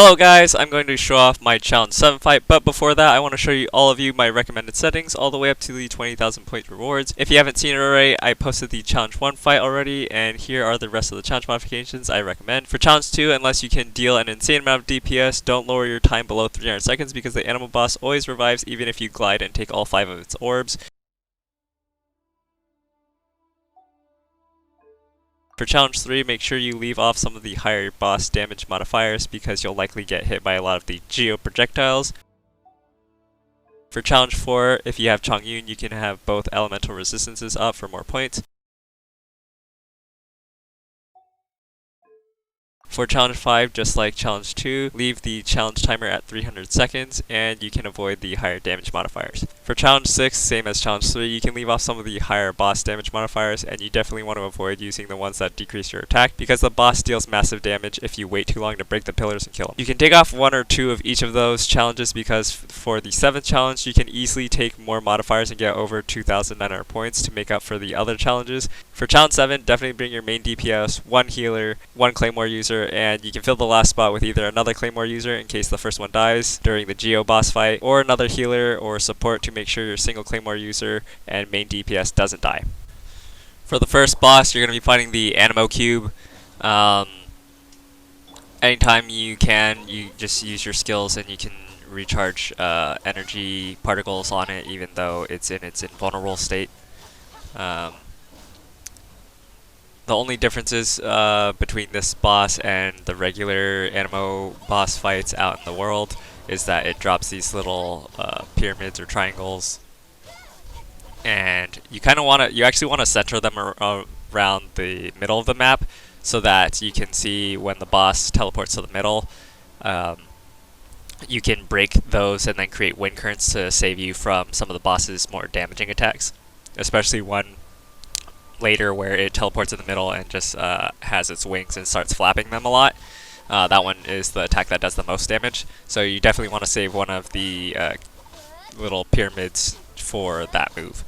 Hello guys, I'm going to show off my Challenge 7 fight, but before that I want to show you all of you my recommended settings all the way up to the 20,000 point rewards. If you haven't seen it already, I posted the Challenge 1 fight already, and here are the rest of the challenge modifications I recommend. For Challenge 2, unless you can deal an insane amount of DPS, don't lower your time below 300 seconds because the animal boss always revives even if you glide and take all 5 of its orbs. For Challenge 3, make sure you leave off some of the higher boss damage modifiers because you'll likely get hit by a lot of the geo projectiles. For Challenge 4, if you have Chongyun, you can have both elemental resistances up for more points. For Challenge 5, just like Challenge 2, leave the challenge timer at 300 seconds and you can avoid the higher damage modifiers. For Challenge 6, same as Challenge 3, you can leave off some of the higher boss damage modifiers and you definitely want to avoid using the ones that decrease your attack because the boss deals massive damage if you wait too long to break the pillars and kill him. You can take off 1 or 2 of each of those challenges because for the 7th challenge you can easily take more modifiers and get over 2,900 points to make up for the other challenges. For Challenge 7, definitely bring your main DPS, 1 healer, 1 Claymore user, and you can fill the last spot with either another Claymore user in case the first one dies during the Geo boss fight, or another healer or support to make sure your single Claymore user and main DPS doesn't die. For the first boss, you're going to be fighting the Animo Cube. Anytime you can, you just use your skills and you can recharge energy particles on it even though it's in its invulnerable state. The only differences between this boss and the regular Animo boss fights out in the world is that it drops these little pyramids or triangles, and you actually want to center them around the middle of the map so that you can see when the boss teleports to the middle. You can break those and then create wind currents to save you from some of the boss's more damaging attacks, especially one later where it teleports in the middle and just has its wings and starts flapping them a lot. That one is the attack that does the most damage, so you definitely want to save one of the little pyramids for that move.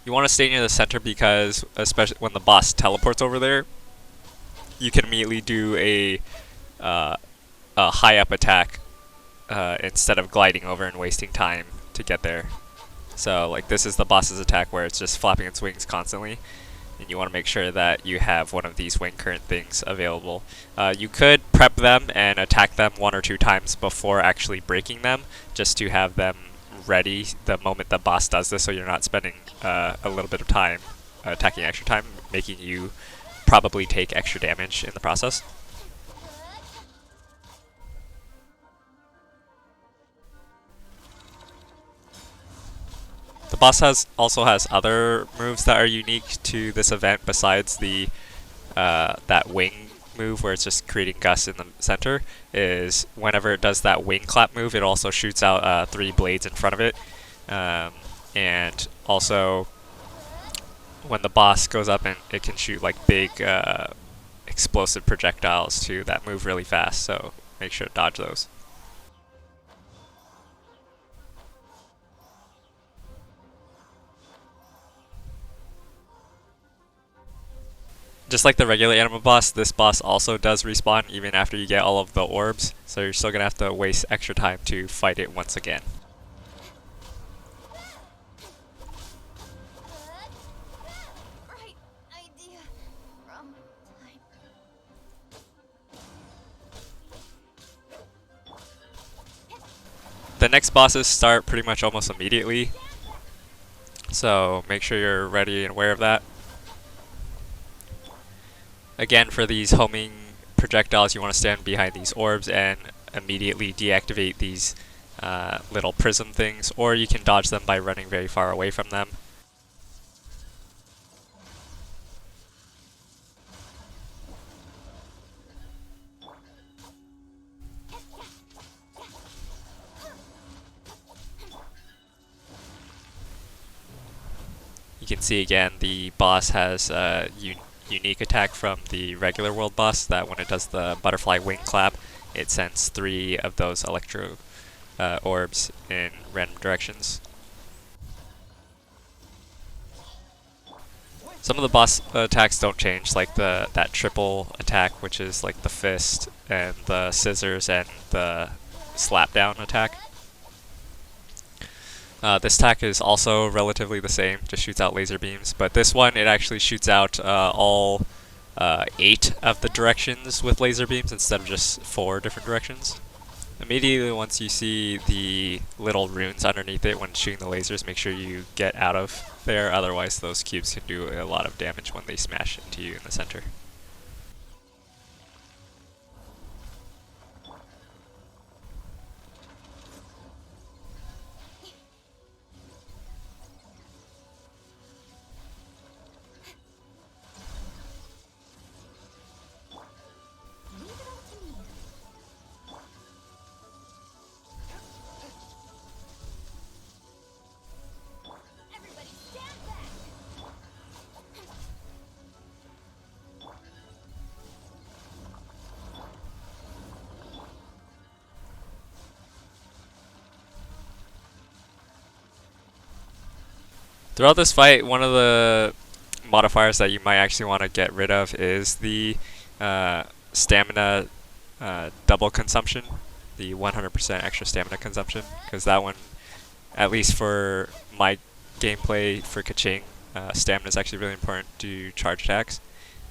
You want to stay near the center because, especially when the boss teleports over there, you can immediately do a high up attack instead of gliding over and wasting time to get there. So like this is the boss's attack where it's just flapping its wings constantly, and you want to make sure that you have one of these wing current things available. You could prep them and attack them 1 or 2 times before actually breaking them, just to have them ready the moment the boss does this, so you're not spending a little bit of time attacking extra time, making you probably take extra damage in the process. The boss also has other moves that are unique to this event besides the that wing move where it's just creating gusts in the center. Is whenever it does that wing clap move, it also shoots out 3 blades in front of it, and also when the boss goes up, and it can shoot like big explosive projectiles too that move really fast, so make sure to dodge those. Just like the regular Animo boss, this boss also does respawn even after you get all of the orbs, so you're still going to have to waste extra time to fight it once again. The next bosses start pretty much almost immediately, so make sure you're ready and aware of that. Again, for these homing projectiles, you want to stand behind these orbs and immediately deactivate these little prism things, or you can dodge them by running very far away from them. You can see again the boss has a unique attack from the regular world boss that when it does the butterfly wing clap, it sends 3 of those electro orbs in random directions. Some of the boss attacks don't change, like that triple attack, which is like the fist and the scissors and the slap down attack. This attack is also relatively the same, just shoots out laser beams, but this one, it actually shoots out all 8 of the directions with laser beams instead of just 4 different directions. Immediately once you see the little runes underneath it when shooting the lasers, make sure you get out of there, otherwise those cubes can do a lot of damage when they smash into you in the center. Throughout this fight, one of the modifiers that you might actually want to get rid of is the stamina double consumption, the 100% extra stamina consumption, because that one, at least for my gameplay for Kaching, stamina is actually really important to charge attacks.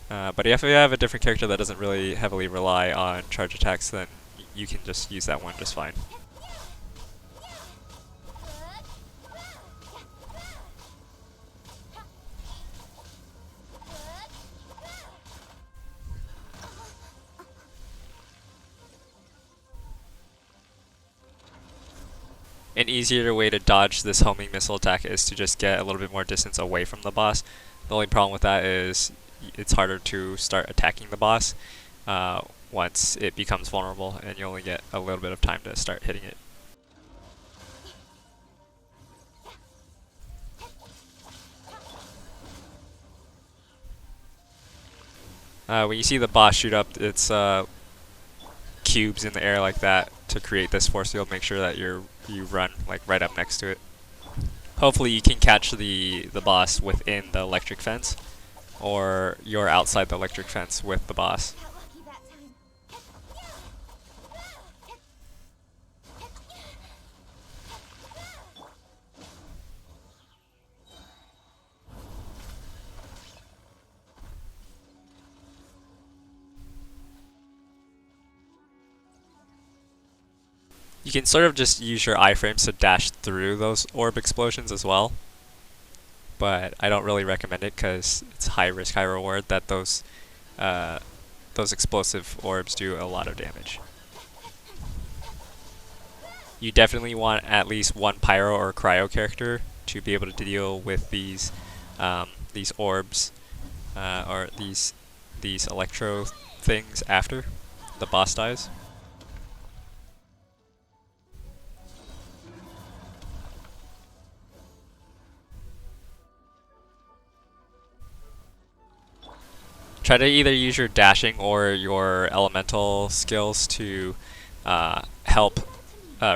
But if you have a different character that doesn't really heavily rely on charge attacks, then you can just use that one just fine. An easier way to dodge this homing missile attack is to just get a little bit more distance away from the boss. The only problem with that is it's harder to start attacking the boss once it becomes vulnerable, and you only get a little bit of time to start hitting it. When you see the boss shoot up its cubes in the air like that to create this force field, make sure that you run like right up next to it. Hopefully you can catch the boss within the electric fence, or you're outside the electric fence with the boss. You can sort of just use your iframes to dash through those orb explosions as well, but I don't really recommend it because it's high risk, high reward that those explosive orbs do a lot of damage. You definitely want at least one pyro or cryo character to be able to deal with these orbs or these electro things after the boss dies. Try to either use your dashing or your elemental skills to help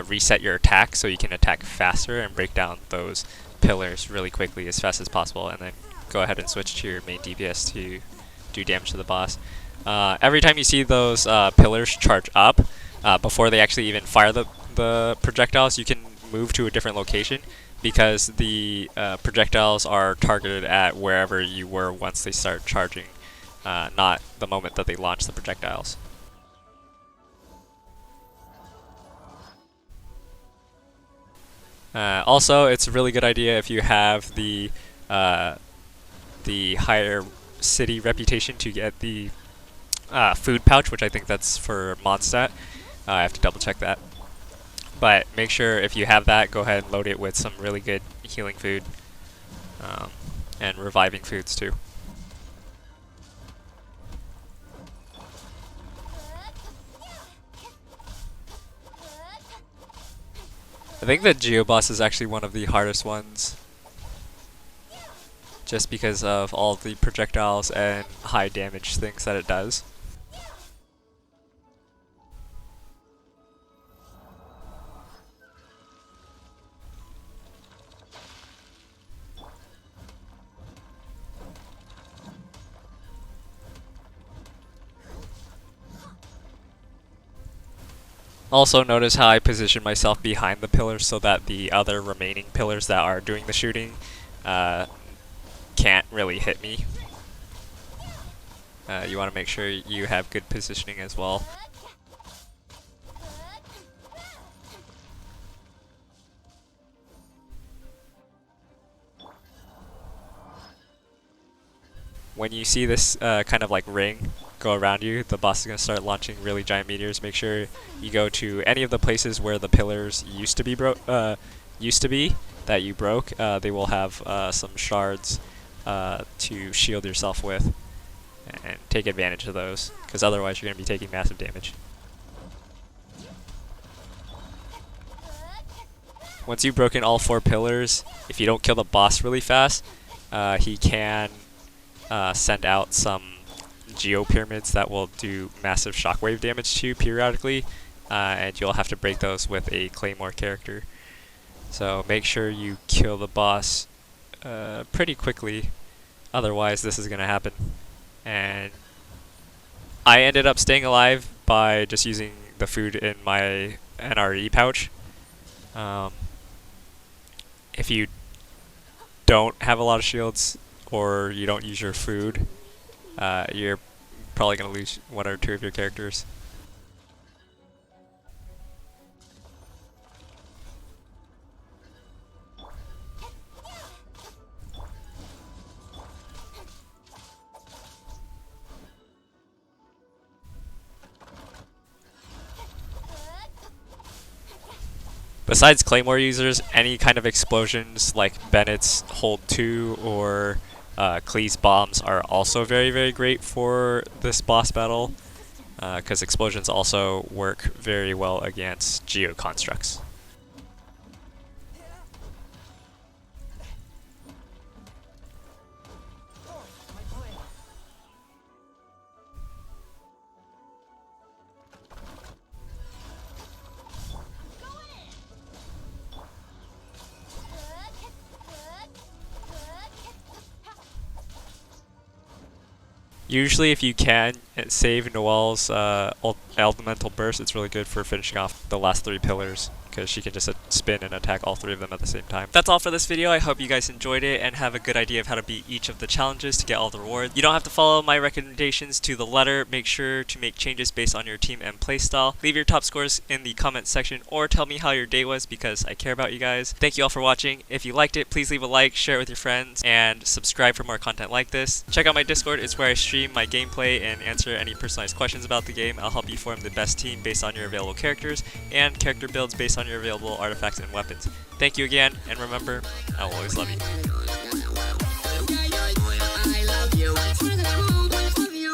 reset your attack so you can attack faster and break down those pillars really quickly as fast as possible, and then go ahead and switch to your main DPS to do damage to the boss. Every time you see those pillars charge up, before they actually even fire the projectiles, you can move to a different location, because the projectiles are targeted at wherever you were once they start charging. Not the moment that they launch the projectiles. Also, it's a really good idea if you have the higher city reputation to get the food pouch, which I think that's for Mondstadt. I have to double check that. But make sure if you have that, go ahead and load it with some really good healing food and reviving foods too. I think the Geoboss is actually one of the hardest ones, just because of all the projectiles and high damage things that it does. Also notice how I position myself behind the pillars so that the other remaining pillars that are doing the shooting can't really hit me. You want to make sure you have good positioning as well. When you see this kind of like ring go around you, the boss is going to start launching really giant meteors. Make sure you go to any of the places where the pillars used to be that you broke. They will have some shards to shield yourself with, and take advantage of those, because otherwise you're going to be taking massive damage. Once you've broken all 4 pillars, if you don't kill the boss really fast, he can send out some geopyramids that will do massive shockwave damage to you periodically, and you'll have to break those with a claymore character. So make sure you kill the boss pretty quickly, otherwise this is going to happen. And I ended up staying alive by just using the food in my NRE pouch. If you don't have a lot of shields, or you don't use your food, you're probably going to lose 1 or 2 of your characters. Besides Claymore users, any kind of explosions like Bennett's Hold 2 or Klee's bombs are also very, very great for this boss battle, because explosions also work very well against geoconstructs. Usually if you can save Noelle's elemental burst, it's really good for finishing off the last 3 pillars, because she can just spin and attack all 3 of them at the same time. That's all for this video. I hope you guys enjoyed it and have a good idea of how to beat each of the challenges to get all the rewards. You don't have to follow my recommendations to the letter. Make sure to make changes based on your team and playstyle. Leave your top scores in the comments section, or tell me how your day was, because I care about you guys. Thank you all for watching. If you liked it, please leave a like, share it with your friends, and subscribe for more content like this. Check out my Discord. It's where I stream my gameplay and answer any personalized questions about the game. I'll help you form the best team based on your available characters, and character builds based on your available artifacts and weapons. Thank you again, and remember, I will always love you.